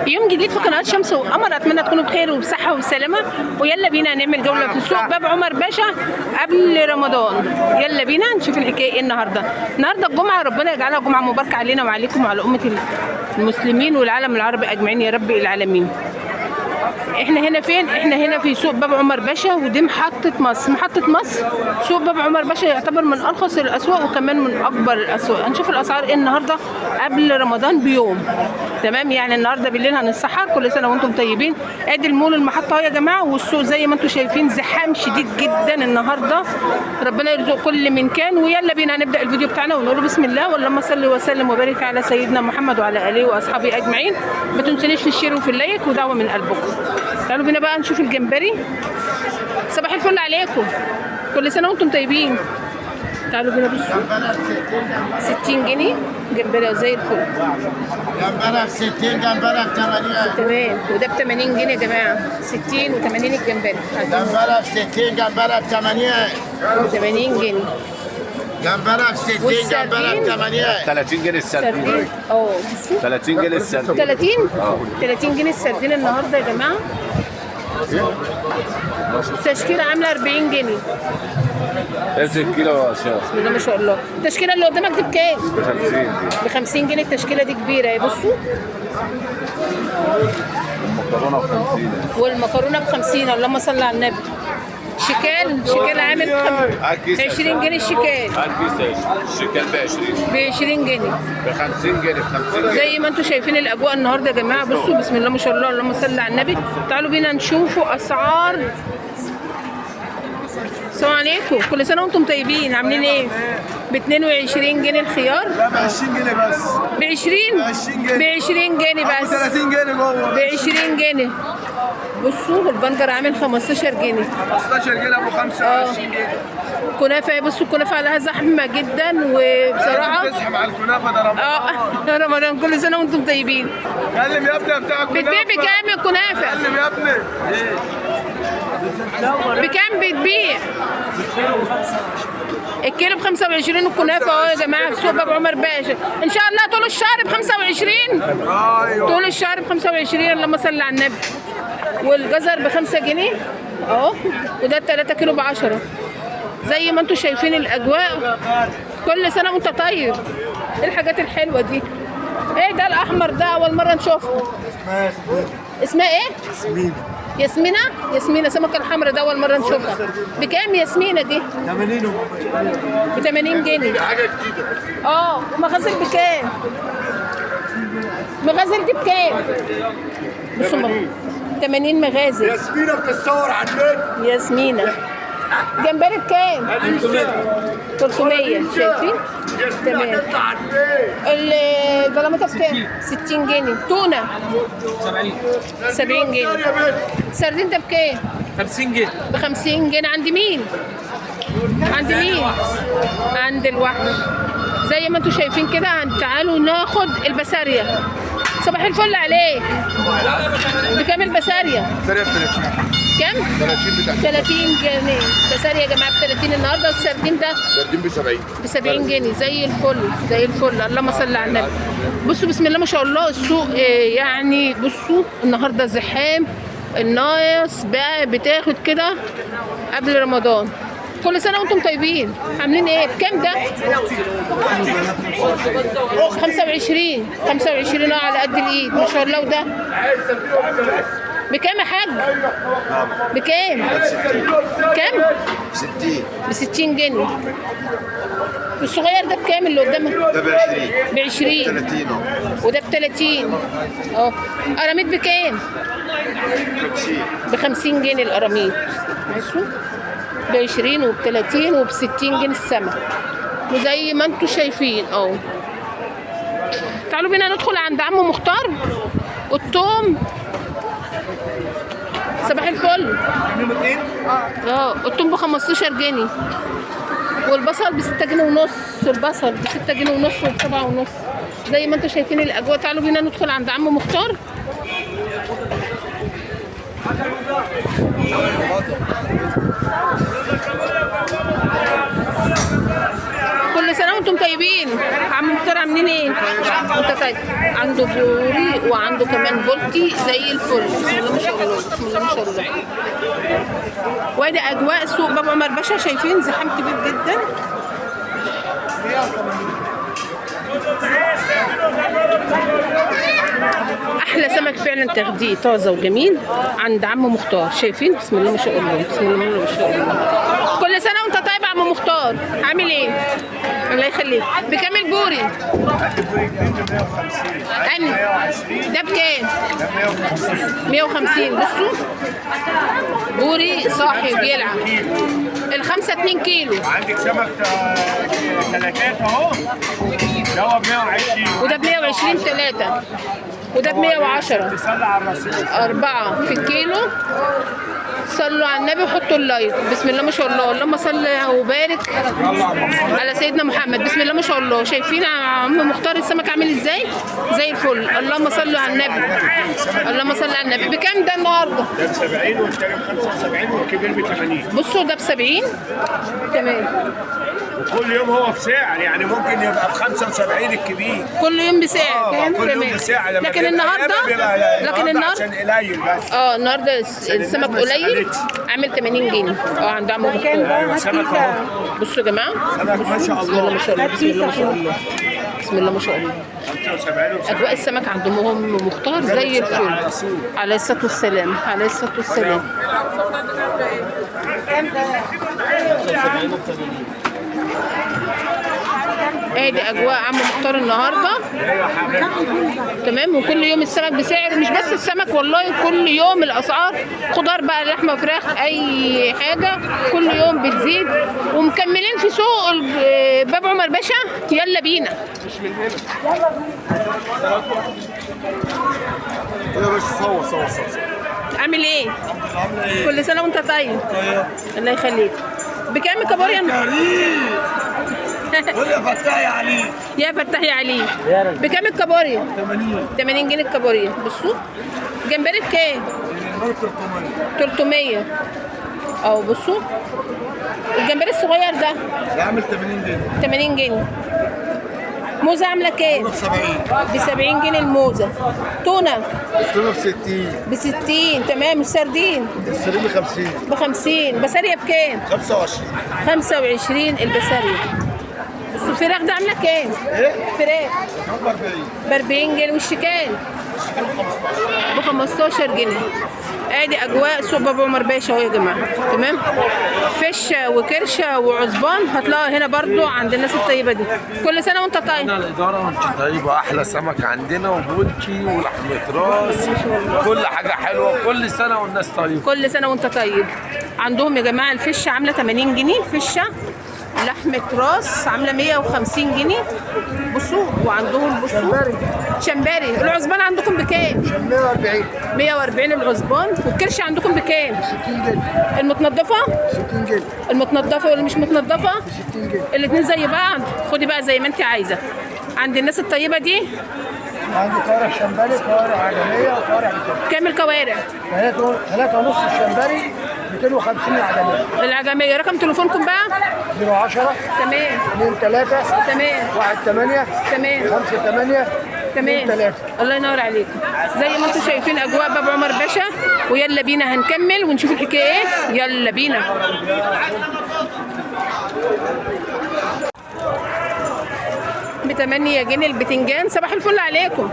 يوم جديد في قناه شمس وقمر، اتمنى تكونوا بخير وبصحه وسلامه. ويلا بينا نعمل جوله في سوق باب عمر باشا قبل رمضان. يلا بينا نشوف الحكايه ايه النهارده. النهارده الجمعه، ربنا يجعلها جمعه مباركه علينا وعليكم وعلى امه المسلمين والعالم العربي اجمعين يا رب العالمين. احنا هنا فين؟ احنا هنا في سوق باب عمر باشا، ودي محطة مصر. محطة مصر سوق باب عمر باشا يعتبر من ارخص الاسواق وكمان من اكبر الاسواق. هنشوف الاسعار ايه النهارده قبل رمضان بيوم. تمام، يعني النهارده بالليل هنتسحر. كل سنه وانتم طيبين. ادي المول المحطه اهو يا جماعه، والسوق زي ما انتم شايفين زحام شديد جدا النهارده. ربنا يرزق كل من كان. ويلا بينا نبدا الفيديو بتاعنا ونقول بسم الله، واللهم صل وسلم وبارك على سيدنا محمد وعلى اله واصحابه اجمعين. ما تنسونيش في الشير وفي اللايك ودعوه من قلبكم. تعالوا بينا بقى نشوف الجمبري. صباح الفل عليكم، كل سنه وانتم طيبين. تعالوا بينا بصوا 60 جنيه جمبري زي الفل. جمبرك 60، جمبرك 80. تمام، وده ب 80 جنيه يا جماعه. 60 و80 الجمبري. جمبرك 60، جمبرك 80. 80 جنيه. جمبرك 60، جمبرك 80. 30 جنيه السردين. سردين 30 جنيه السردين. 30 جنيه السردين النهارده يا جماعه. التشكيله عامله 40 جنيه. نفس الكيلو يا شيخ. بسم الله ما شاء الله. التشكيله اللي قدامك دي بكام؟ ب 50 ب 50 جنيه. التشكيله دي كبيره اهي بصوا. المكرونه ب 50. والمكرونه ب 50. اللهم صل على النبي. شكال عامل 20 جنيه الشكال. الشكال ب 20. ب 20 جنيه. ب 50 جنيه. ب 50 جنيه. زي ما انتم شايفين الاجواء النهارده يا جماعه. بصوا بسم الله ما شاء الله، اللهم صل على النبي. تعالوا بينا نشوفوا اسعار. السلام عليكم، كل سنه وانتم طيبين. عاملين ايه؟ ب 22 جنيه الخيار. لا ب 20 جنيه بس. ب 20 ب 20 جنيه بس. 30 جنيه جوه. ب 20 جنيه. بصوا البنجر عامل 15 جنيه. 15 جنيه ابو 25 جنيه. كنافه. بصوا الكنافه عليها زحمه جدا وبصراحه تزحم على الكنافه ده رمضان. رمضان. كل سنه وانتم طيبين. كلم يا ابني بتاع الكنافه. بتبيع بكام الكنافه؟ كلم يا ابني. بكام بتبيع؟ الكيلو ب 25. الكنافه اهو يا جماعه في سوق باب عمر باشا. ان شاء الله طول الشهر ب 25. ايوه طول الشهر ب 25. اللهم صل على النبي. والجزر ب 5 جنيه اهو. وده 3 كيلو ب 10. زي ما انتم شايفين الاجواء. كل سنه وانت طيب. ايه الحاجات الحلوه دي؟ ايه ده الاحمر ده؟ اول مره نشوفه. اسمها ايه؟ ياسمينة. ياسمينة سمكة الحمراء ده أول مرة نشوفها. بكام ياسمينة دي؟ 80. ب 80 جنيه. حاجه جديده. ومغازل بكام؟ مغازل دي بكام؟ بصوا 80 مغازل. ياسمينة بتتصور على النت. ياسمينة. جمبري بكام؟ 300. شايفين؟ تمام. تطلع على النت. البلامطة بكام؟ 60 جنيه. تونة 70 جنيه. سردين ده بكام؟ 50 جنيه. ب 50 جنيه. عند مين؟ عند مين؟ عند الوحش. زي ما انتم شايفين كده. تعالوا ناخد البسارية. صباح الفل عليك. بكام البسارية؟ كام؟ 30 جنيه. بسارية يا جماعة ب 30 النهارده. والسردين ده سردين ب 70. ب 70 جنيه. زي الفل زي الفل. اللهم صل على النبي. بصوا بسم الله ما شاء الله السوق. يعني بصوا النهارده زحام. الناس بقى بتاخد كده قبل رمضان. كل سنه وانتم طيبين. عاملين ايه؟ بكام ده؟ 25. 25 على قد الايد ما شاء الله. وده بكام يا حاج؟ بكام؟ كام؟ 60. ب 60 جنيه. الصغير ده بكام اللي قدامك؟ ده ب 20. ب 20. 30 اهو. وده ب 30 اهو. قراميط بكام؟ 50. ب 50 جنيه القراميط. ماشي. ب 20 وب 30 وب 60 جنيه السمك. وزي ما انتم شايفين اهو. تعالوا بينا ندخل عند عمو مختار. الثوم صباح الفل. الثوم ب 15 جنيه. والبصل ب 6 جنيه ونص. البصل ب 6 جنيه ونص وب 7 ونص. زي ما انتم شايفين الاجواء. تعالوا بينا ندخل عند عمو مختار. كل سنه وانتم طيبين. عم مختار عاملين ايه؟ انت طيب. عنده بوري وعنده كمان بولتي زي الفل. بسم الله ما شاء الله، بسم الله ما شاء الله. وادي اجواء سوق باب عمر باشا، شايفين زحام كبير جدا. احلى سمك فعلا تاخديه طازه وجميل عند عم مختار. شايفين؟ بسم الله ما شاء الله، بسم الله ما شاء الله. كل سنه وانت طيب يا عم مختار. عامل ايه؟ الله يخليك. بكام البوري؟ أني ده بكام؟ 150. بصوا بوري صاحي بيلعب. الخمسه 2 كيلو. عندك سمك ثلاثات اهو، ده ب 120 وده ب 120 3 وده ب 110. تصلي على الرسول 4 في الكيلو. صلوا على النبي وحطوا اللايك. بسم الله ما شاء الله، اللهم صل وبارك على سيدنا محمد. بسم الله ما شاء الله. شايفين عم مختار السمك عامل ازاي؟ زي الفل. اللهم صل على النبي، اللهم صل على النبي. بكام ده النهارده؟ ده ب 70 والتاني ب 75 والكبير ب 80. بصوا ده ب 70. تمام. وكل يوم هو بسعر، يعني ممكن يبقى ب 75 الكبير. كل يوم بسعر. كل يوم بسعر. لكن النهارده عشان قليل بس. النهارده السمك قليل عامل 80 جنيه. عند عم مختار. سمك اهو. بصوا يا جماعه، سمك ما شاء بسم الله الله. ما شاء الله، بسم الله ما شاء الله، بسم الله ما شاء الله. 75 اجواء السمك عندهم مختار زي الفل. عليه الصلاه والسلام، عليه الصلاه والسلام. ادي اجواء عم مختار النهارده. تمام. وكل يوم السمك بسعر، مش بس السمك والله، كل يوم الاسعار، خضار بقى، لحمه وفراخ، اي حاجه كل يوم بتزيد. ومكملين في سوق باب عمر باشا. يلا بينا. يا باشا صور. عامل ايه؟ كل سنه وانت طيب. الله يخليك. بكام الكابوريا؟ قول يا فتاح يا علي. يا فتاح يا علي. بكام الكابوريا؟ 80 جنيه الكابوريا. بصوا جمبري بكام؟ 300. اهو بصوا الجمبري الصغير ده عامل 80 جنيه. 80 جنيه. موزه عامله كام؟ ب 70. ب 70 جنيه الموزه. تونه التونه ب 60. ب 60. تمام. السردين السرير ب 50. ب 50. بسارية بكام؟ 25. 25 البسارية. بس الفراخ ده عامله كام؟ ايه؟ فراخ ب 40. ب 40 جنيه. والشكال ب 15 جنيه. ادي اجواء سوق باب عمر باشا اهو يا جماعه. تمام. فشه وكرشه وعزبان هتلاقوها هنا برضو عند الناس الطيبه دي. كل سنه وانت طيب. الإدارة وانت طيبة. أحلى سمك عندنا وبولتي ولحمة راس، كل حاجة حلوة. كل سنة والناس طيبة. كل سنه وانت طيب. عندهم يا جماعه الفشه عامله 80 جنيه. فشه لحمه راس عامله 150 جنيه. بصوا وعندهم بصوا شمبري. العزبان عندكم بكام؟ 140. 140 العزبان. والكرشه عندكم بكام؟ 60 جنيه. المتنضفه؟ 60 جنيه. المتنضفه واللي مش متنضفه؟ 60 جنيه. الاثنين زي بعض. خدي بقى زي ما انت عايزه. عند الناس الطيبه دي. عندي كوارع شمبري، كوارع عجمية، وكوارع بتاع. كام الكوارع؟ 3.5 الشمبري، 250 العجمية. العجميه. رقم تليفونكم بقى؟ 010 تمام 2 3 تمام 1 8 تمام 5 8 تمام. 3. الله ينور عليك. زي ما انتم شايفين اجواء باب عمر باشا. ويلا بينا هنكمل ونشوف الحكايه ايه. يلا بينا. ب8 جنيه البتنجان. صباح الفل عليكم.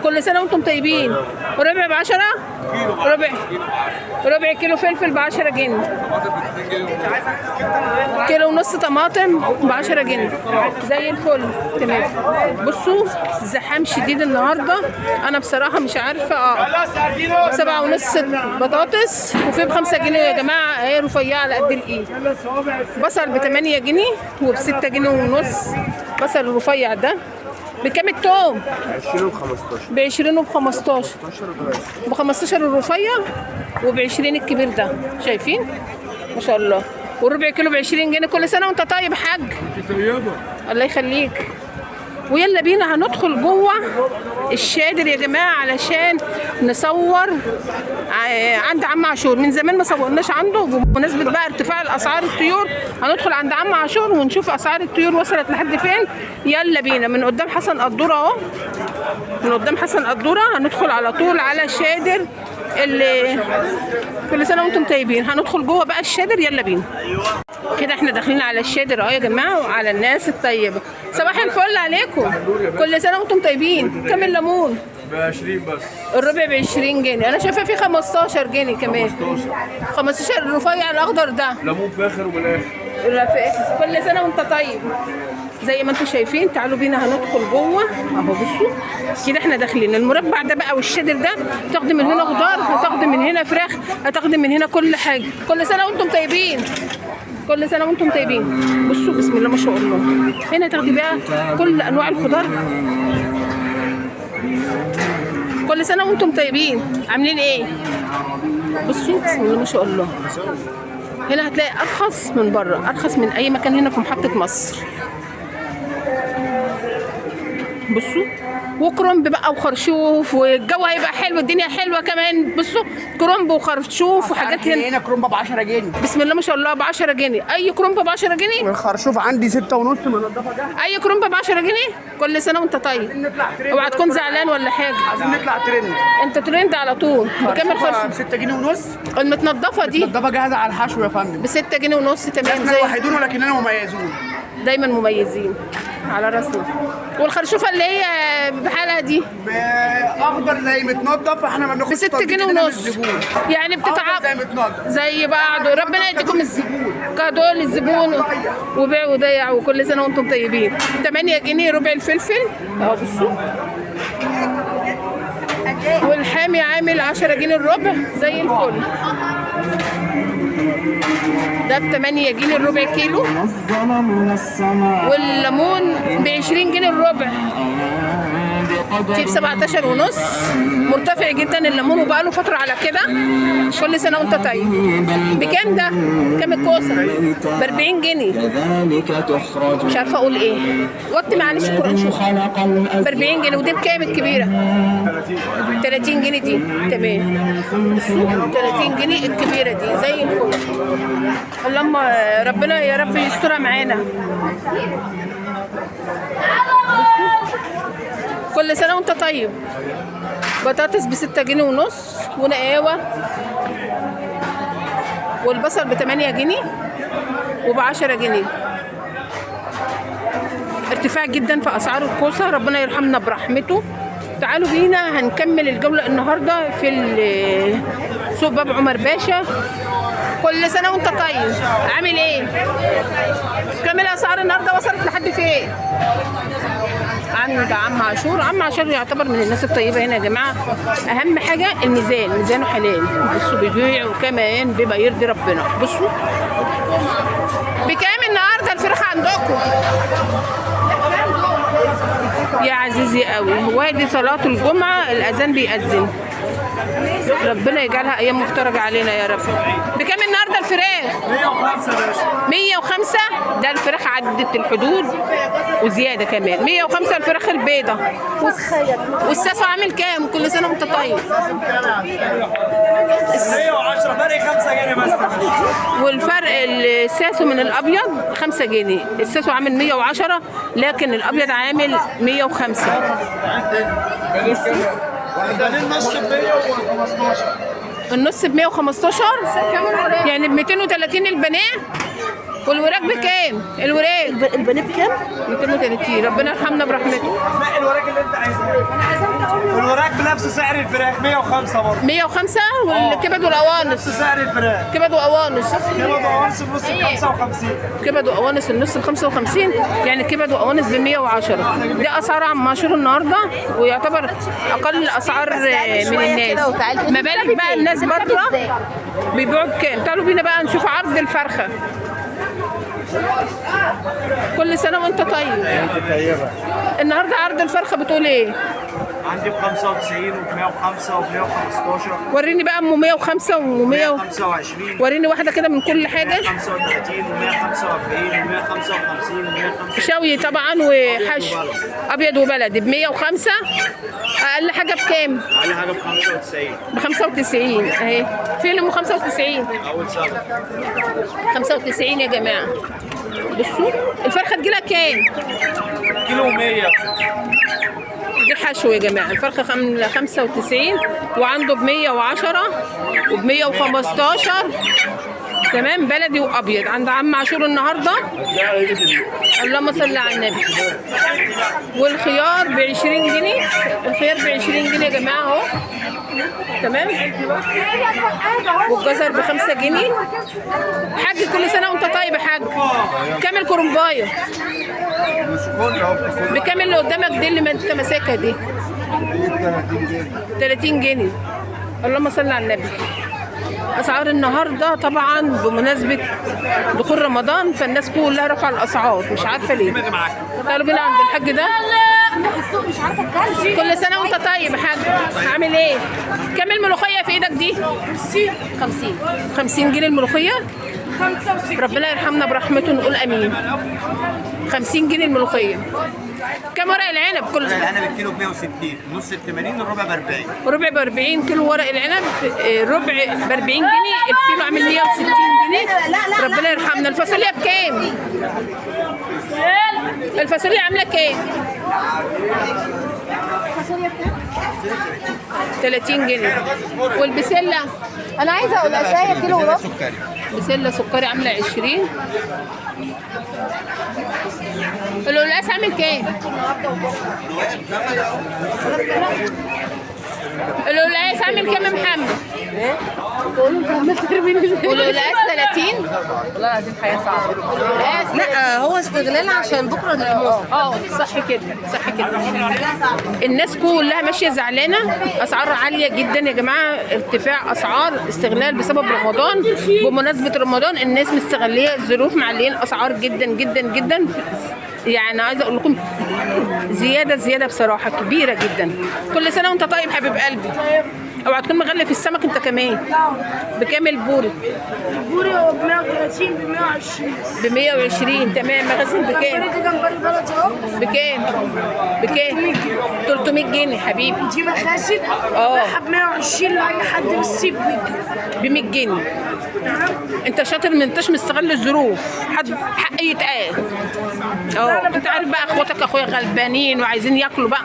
كل سنه وانتم طيبين. ربع ب10. ربع كيلو فلفل ب10 جنيه. كيلو ونص طماطم ب10 جنيه. زي الفل. تمام. بصوا زحام شديد النهارده. انا بصراحه مش عارفه. 7 ونص بطاطس وفي ب5 جنيه يا جماعه اهي رفيعه على قد الايد. بصل ب8 جنيه وب6 جنيه ونص. بصل الرفيع ده. بكام التوم؟ 20 و 15. ب 20 وب 15. ب 15 الرفيع وب 20 الكبير ده. شايفين؟ ما شاء الله. والربع كيلو ب 20 جنيه. كل سنه وانت طيب يا حاج. طيبة. الله يخليك. ويلا بينا هندخل جوه الشادر يا جماعه علشان نصور عند عم عاشور. من زمان ما صورناش عنده، بمناسبه بقى ارتفاع الاسعار الطيور هندخل عند عم عاشور ونشوف اسعار الطيور وصلت لحد فين. يلا بينا. من قدام حسن قدوره اهو، من قدام حسن قدوره هندخل على طول على الشادر اللي كل سنه وانتم طيبين. هندخل جوه بقى الشادر. يلا بينا كده. احنا داخلين على الشادر اهو يا جماعه وعلى الناس الطيبه. صباح الفل عليكم، كل سنه وانتم طيبين. كام الليمون؟ ب20 بس. الربع ب20 جنيه. انا شايفه في 15 جنيه كمان. 15 الرفيع الاخضر ده ليمون فاخر والاخر. كل سنه وانت طيب. زي ما انتم شايفين تعالوا بينا هندخل جوه اهو. بصوا كده احنا داخلين المربع ده بقى والشادر ده. هتاخدي من هنا خضار، هتاخدي من هنا فراخ، هتاخدي من هنا كل حاجه. كل سنه وانتم طيبين، كل سنه وانتم طيبين. بصوا بسم الله ما شاء الله. هنا تاخدي بقى كل انواع الخضار. كل سنه وانتم طيبين. عاملين ايه؟ بصوا بسم الله ما شاء الله. هنا هتلاقي ارخص من بره، ارخص من اي مكان هنا في محطه مصر. بصوا وكرنب بقى وخرشوف، والجو هيبقى حلو، الدنيا حلوه كمان. بصوا كرنب وخرشوف وحاجات هنا كرومبا ب 10 جنيه. بسم الله ما شاء الله. ب 10 جنيه اي كرنب ب 10 جنيه. والخرشوف عندي 6.5 منضفه جاهزه. اي كرنب ب 10 جنيه. كل سنه وانت طيب. اوعى تكون زعلان ولا حاجه. عايزين نطلع ترند. انت ترند على طول. بكام الخرشوف؟ ب 6 جنيه ونص. المتنضفه دي منضفه جاهزه على الحشو يا فندم. ب 6 جنيه ونص. تمام. احنا زي وحيدون ولكننا مميزون. دايما مميزين على راسنا. والخرشوفه اللي هي بحالها دي اخضر زي متنضف. احنا ما ب بناخدش 6 جنيه ونص. يعني بتتعب زي متنضف زي بعض. وربنا يديكم كادو للزبون وبيع وضيع. وكل سنه وانتم طيبين. 8 جنيه ربع الفلفل اهو. بصوا والحامي عامل 10 جنيه الربع زي الفل. ده ب 8 جنيه الربع كيلو. والليمون ب 20 جنيه الربع. في ب 17 ونص. مرتفع جدا الليمون وبقاله فتره على كده. كل سنه وانت طيب. بكام ده؟ كام الكوسه؟ ب 40 جنيه. مش عارفه اقول ايه. وطي معلش القران شوف. ب 40 جنيه. ودي بكام الكبيره؟ 30 جنيه دي. تمام. 30 جنيه الكبيره دي زي الفل. اللهم ربنا يا رب يسترها معانا. كل سنه وانت طيب. بطاطس ب 6 جنيه ونص ونقاوه. والبصل ب 8 جنيه وب 10 جنيه. ارتفاع جدا في اسعار الكوسه. ربنا يرحمنا برحمته. تعالوا بينا هنكمل الجوله النهارده في سوق باب عمر باشا. كل سنه وانت طيب. عامل ايه؟ كم الاسعار النهارده وصلت لحد فين؟ عند عم عاشور. عم عاشور يعتبر من الناس الطيبه هنا يا جماعه. اهم حاجه الميزان، ميزانه حلال. بصوا بيبيع وكمان بيبقى يرضي ربنا. بصوا بكام النهارده الفراخ عندكم يا عزيزي قوي؟ وادي صلاه الجمعه الاذان بيأذن. ربنا يجعلها ايام مفترجه علينا يا رب. بكام النهارده الفراخ؟ 105 يا باشا. 105. ده الفراخ عدت الحدود وزياده كمان. 105 الفراخ البيضه. والساسو عامل كام؟ كل سنه وانت طيب. 110 فرق 5 جنيه بس. والفرق الساسو من الابيض 5 جنيه. الساسو عامل 110 لكن الابيض عامل 105. النص ب 115. النص ب 115 يعني ب 230 البنات. والوراك بكام؟ الوراك البنات بكام؟ 230. ربنا يرحمنا برحمته. لا الوراك اللي انت عايزه. الوراك بنفس سعر الفراخ 105 برضه. 105. والكبد والقوانص نفس سعر الفراخ. كبد وقوانص. كبد وقوانص بنص ب 55. كبد وقوانص النص ب 55. يعني كبد وقوانص ب 110. دي اسعار عم عاشور النهارده ويعتبر اقل الاسعار من الناس. ما بالك بقى الناس بره بيبيعوا بكام؟ تعالوا بينا بقى نشوف عرض الفرخه. كل سنه وانت طيب. النهارده عرض الفرخه بتقول ايه؟ عندي ب 95 وب 105 وب 115 وريني بقى ام 105 و 100 125 وريني واحده كده من كل حاجه. 135 و 145 و 155 و 155 شوي طبعا وحشو ابيض وبلدي ب 105. اقل حاجه بكام؟ على حاجه ب 95 ب 95 اهي. فين ام 95؟ اول سنه 95 يا جماعه. بصوا الفرخه تجيلها كام؟ كيلو 100 دي حشو يا جماعه. الفرخه 95 وعنده ب 110 وب 115 تمام بلدي وابيض. عند عم عاشور النهارده اللهم صل على النبي. والخيار ب 20 جنيه. الخيار ب 20 جنيه يا جماعه اهو تمام. والجزر ب 5 جنيه. حاج كل سنه وانت طيب يا حاج. كام الكرنبايه؟ بكام اللي قدامك دي اللي انت ماسكها دي؟ 30 جنيه. اللهم صل على النبي. اسعار النهارده طبعا بمناسبه دخول رمضان فالناس كلها رفع الاسعار مش عارفه ليه. تعالوا بينا عند الحاج ده. مش عارفه اتكلم. كل سنه وانت طيب يا حاج. عامل ايه؟ كام الملوخيه في ايدك دي؟ 50. 50 جنيه الملوخيه. 65. ربنا يرحمنا برحمته نقول امين. 50 جنيه الملوخيه. كام ورق العنب؟ كل العنب الكيلو ب 160 نص ب 80 الربع ب 40 ربع ب 40 كيلو ورق العنب. ربع ب 40 جنيه. الكيلو عامل 160 جنيه. ربنا يرحمنا. الفاصوليا بكام؟ الفاصوليا عامله كام؟ 30 جنيه. والبسله انا عايزه اقول اشياء كيلو وربع. بسله سكري عامله 20. القلقاس عامل كام؟ القلقاس عامل كام يا محمد؟ والقلقاس 30. والله العظيم حياه صعبه. لا هو استغلال عشان بكره الموسم. صح كده صح كده. الناس كلها ماشيه زعلانه. اسعار عاليه جدا يا جماعه. ارتفاع اسعار استغلال بسبب رمضان. بمناسبه رمضان الناس مستغليه الظروف معليين اسعار جدا جدا جدا. يعني عايزه اقول لكم زياده بصراحه كبيره جدا. كل سنه وانت طيب حبيب قلبي. اوعى تكون مغلف السمك انت كمان. بكام البوري؟ البوري هو ب 130 ب 120. ب 120 تمام. مغازل بكام؟ جمبري بلدي اهو. بكام؟ بكام؟ 300 جنيه حبيبي. دي مخاسب. بيعها ب 120 لاي حد بالسيب ب 100 جنيه. انت شاطر ما انتش مستغل الظروف. حق يتقال. انت عارف بقى اخواتك اخويا غلبانين وعايزين ياكلوا بقى.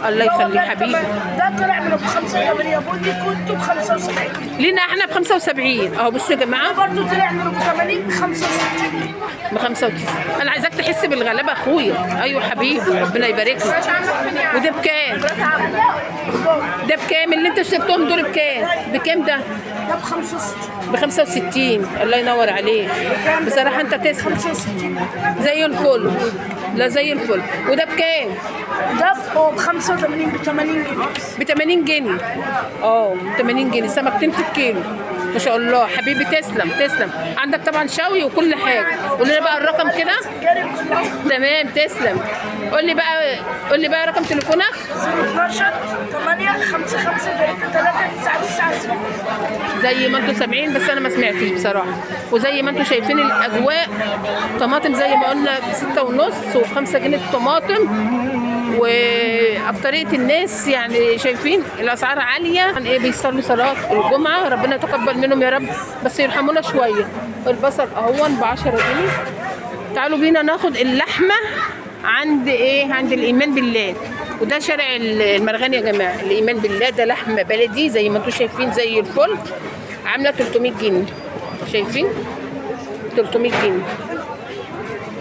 الله يخليك حبيبي. ده طلع من ابو 85 يا بودي كنتوا ب 75. لينا احنا ب 75 اهو. بصوا يا جماعه برضه طلع من ابو 80 ب 65. ب 95. انا عايزاك تحس بالغلابه اخويا. ايوه حبيبي ربنا يبارك لك. وده بكام؟ ده بكام اللي انت شربتهم دول؟ بكام؟ بكام ده؟ ده ب 65. ب 65. الله ينور عليك. بصراحه انت تسلم. زي الفل. لا زي الفل. وده بكام؟ ده هو ب 85 ب 80 جنيه. ب 80 جنيه. 80 جنيه. سمكتين في الكيلو ما شاء الله حبيبي. تسلم تسلم. عندك طبعا شوي وكل حاجه. قول لنا بقى الرقم كده. تمام تسلم. قول لي بقى رقم تليفونك. 12 8 55 3 9 زي ما انتم سامعين بس انا ما سمعتش بصراحه. وزي ما انتم شايفين الاجواء طماطم زي ما قلنا ب 6.5 وب 5 جنيه الطماطم. وبطريقه الناس يعني شايفين الاسعار عاليه. ايه بيصلوا صلاه الجمعه ربنا يتقبل منهم يا رب بس يرحمونا شويه. البصل اهون ب 10 جنيه. تعالوا بينا ناخد اللحمه عند عند الايمان بالله. وده شارع المرغني يا جماعه. الايمان بالله ده لحمه بلدي زي ما انتم شايفين زي الفل. عامله 300 جنيه. شايفين 300 جنيه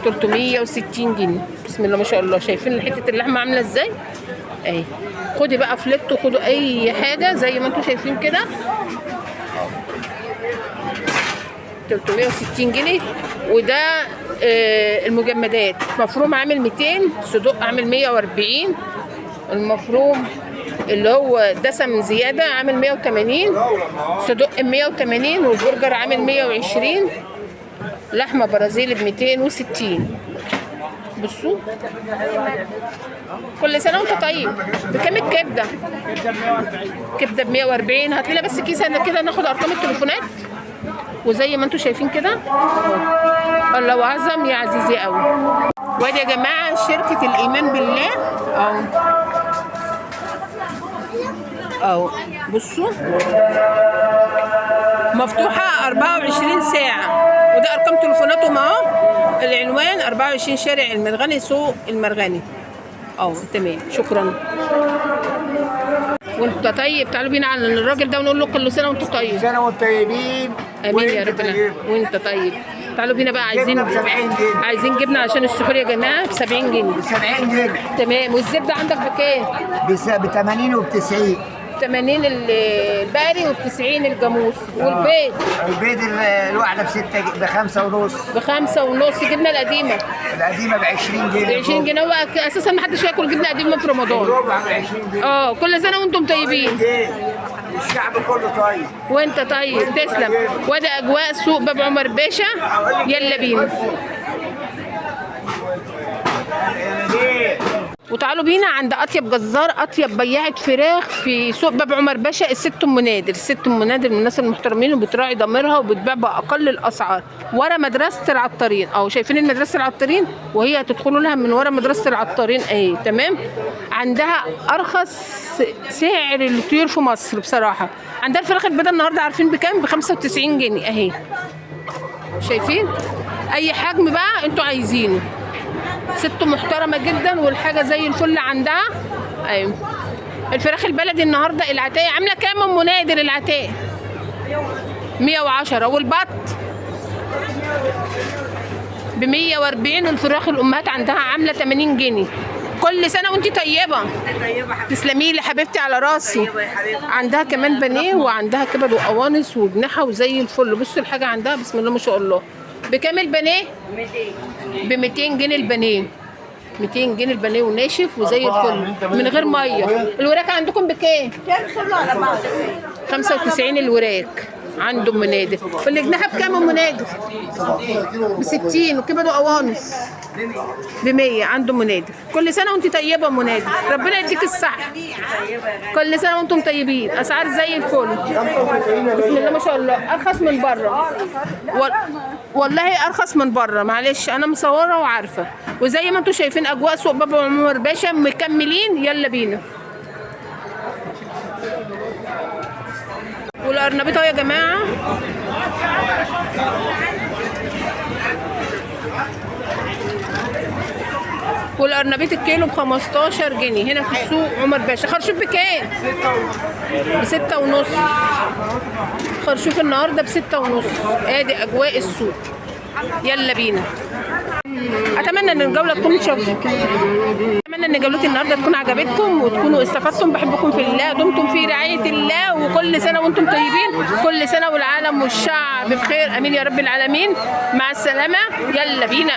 360 جنيه. بسم الله ما شاء الله. شايفين حته اللحمه عامله ازاي اهي. خدي بقى فليت وخدوا اي حاجه زي ما انتم شايفين كده. 360 جنيه. وده المجمدات مفروم عامل 200. صدق عامل 140. المفروم اللي هو دسم زياده عامل 180. صدق 180. والبرجر عامل 120. لحمه برازيلي ب 260. بصوا كل سنه وانت طيب. بكام الكبده؟ كبده ب 140. هات لنا بس كيس كده ناخد ارقام التليفونات. وزي ما انتم شايفين كده الله اعظم يا عزيزي قوي. وادي يا جماعه شركه الايمان بالله اهو بصوا مفتوحه 24 ساعه. وده ارقام تليفوناتهم اهو. العنوان 24 شارع المرغني سوق المرغني. تمام شكرا. وانت طيب. تعالوا بينا على الراجل ده ونقول له كل سنه وانتم طيب. سنه وانتم طيبين. امين يا رب العالمين. وانت طيب. تعالوا بينا بقى عايزين جبنه عشان السحور يا جماعه ب 70 جنيه. 70 جنيه. تمام. والزبده عندك بكام؟ ب 80 وب 90. 80 البقري وب 90 الجاموس. والبيض؟ البيض الواحده ب 5 ونص. ب 5 ونص. الجبنه القديمه؟ القديمه ب 20 جنيه. ب 20 جنيه. هو اساسا ما حدش ياكل جبنه قديمه في رمضان. ربع ب 20 جنيه. كل سنه وانتم طيبين. الشعب كله طيب. وانت طيب. تسلم. وادي اجواء سوق باب عمر باشا. يلا بينا. وتعالوا بينا عند اطيب جزار، اطيب بياعة فراخ في سوق باب عمر باشا، الست ام نادر. الست ام نادر من الناس المحترمين وبتراعي ضميرها وبتبيع باقل الاسعار ورا مدرسه العطارين. شايفين المدرسه العطارين؟ وهي هتدخلوا لها من ورا مدرسه العطارين اهي. تمام. عندها ارخص سعر الطيور في مصر بصراحه. عندها الفراخ البيضاء النهارده عارفين بكام؟ ب 95 جنيه اهي. شايفين؟ اي حجم بقى انتوا عايزينه. ست محترمه جدا والحاجه زي الفل عندها. ايوه. الفراخ البلدي النهارده العتايه عامله كام ام نادر؟ العتايه 110. والبط ب 140. والفراخ الامهات عندها عامله 80 جنيه. كل سنه وانت طيبه. تسلمي لي حبيبتي على راسي. عندها كمان بانيه وعندها كبد وقوانص وجناحه وزي الفل. بصوا الحاجه عندها بسم الله ما شاء الله. بكام البانيه؟ ب 200 جنيه البانيه. 200 جنيه البانيه وناشف وزي الفل من غير ميه. الوراك عندكم بكام؟ 95 الوراك عند ام نادر. والجناحه بكام ام نادر؟ ب 60. وكبد وقوانص ب 100 عند ام نادر. كل سنه وانت طيبه ام نادر. ربنا يديك الصحه. كل سنه وانتم طيبين. اسعار زي الفل بسم الله ما شاء الله. ارخص من بره والله ارخص من بره. معلش انا مصوره وعارفه. وزي ما انتم شايفين اجواء سوق باب عمر باشا مكملين. يلا بينا. والارنبيط يا جماعه والارنبيط الكيلو ب 15 جنيه هنا في السوق عمر باشا. خرشوف بكام؟ ب 6 ونص. خرشوف النهارده ب 6 ونص. ادي اجواء السوق. يلا بينا. اتمنى ان الجوله تكون اتمنى ان جولتي النهارده تكون عجبتكم وتكونوا استفدتم. بحبكم في الله. دمتم في رعايه الله. وكل سنه وانتم طيبين. كل سنه والعالم والشعب بخير. امين يا رب العالمين. مع السلامه. يلا بينا.